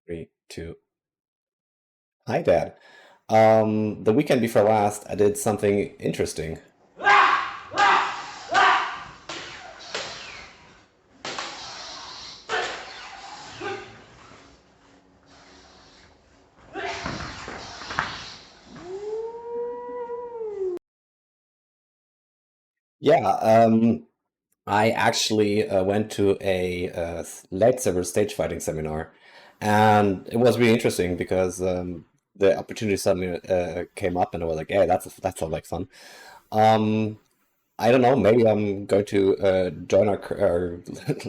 Three, two. Hi, Dad. The weekend before last, I did something interesting. Yeah, I actually went to a lightsaber stage fighting seminar, and it was really interesting because the opportunity suddenly came up, and I was like, "Hey, that sounds like fun." Um, I don't know. Maybe I'm going to join our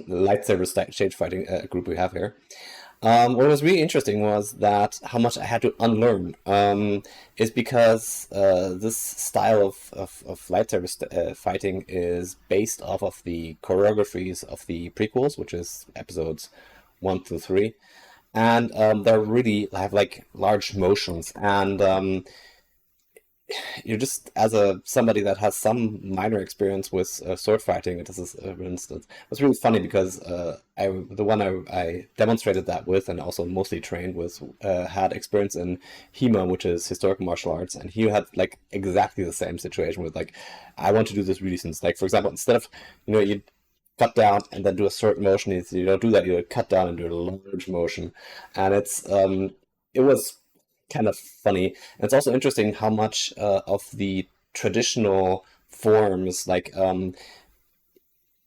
lightsaber stage fighting group we have here. What was really interesting was that how much I had to unlearn is because this style of lightsaber fighting is based off of the choreographies of the prequels, which is episodes 1 through 3, and they're really have like large motions, and you're just as a somebody that has some minor experience with sword fighting. This is, for instance, it's really funny because the one I demonstrated that with and also mostly trained with had experience in HEMA, which is historical martial arts, and he had like exactly the same situation with like, I want to do this really since, like, for example, instead of you cut down and then do a certain motion, you don't do that. You cut down and do a large motion, and it was kind of funny. And it's also interesting how much of the traditional forms, like although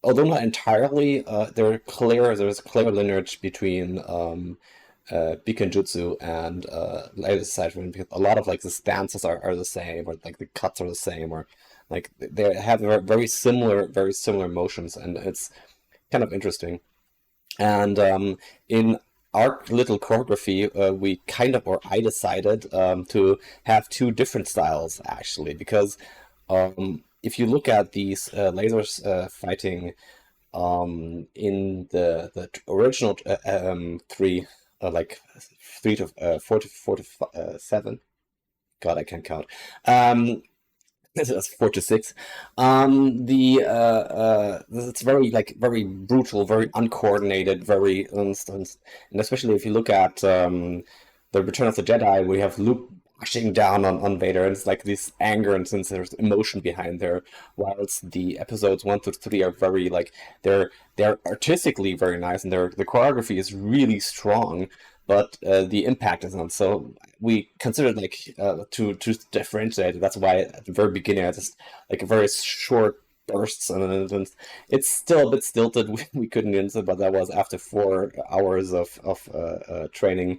not entirely, there's clear lineage between Bikenjutsu and later society, because a lot of like the stances are the same, or like the cuts are the same, or like they have very similar motions, and it's kind of interesting. And in our little choreography, we kind of, or I decided to have two different styles actually, because if you look at these lasers fighting in the original three, like 3 to 4 to 7. God, I can't count. Um, that's 4 to 6. The It's very like very brutal, very uncoordinated, very and especially if you look at the Return of the Jedi, we have Luke bashing down on Vader, and it's like this anger, and since there's emotion behind there, whilst the episodes 1 to 3 are very like they're artistically very nice, and the choreography is really strong, but the impact is not. So we considered like to differentiate it. That's why at the very beginning I just like a very short bursts, and it's still a bit stilted. We couldn't answer, but that was after 4 hours of training,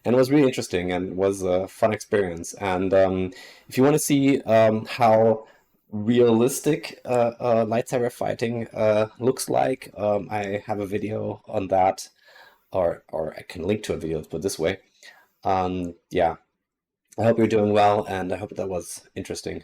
and it was really interesting and was a fun experience. And if you want to see how realistic lightsaber fighting looks like, I have a video on that, or I can link to a video, let's put it this way. Yeah, I hope you're doing well, and I hope that was interesting.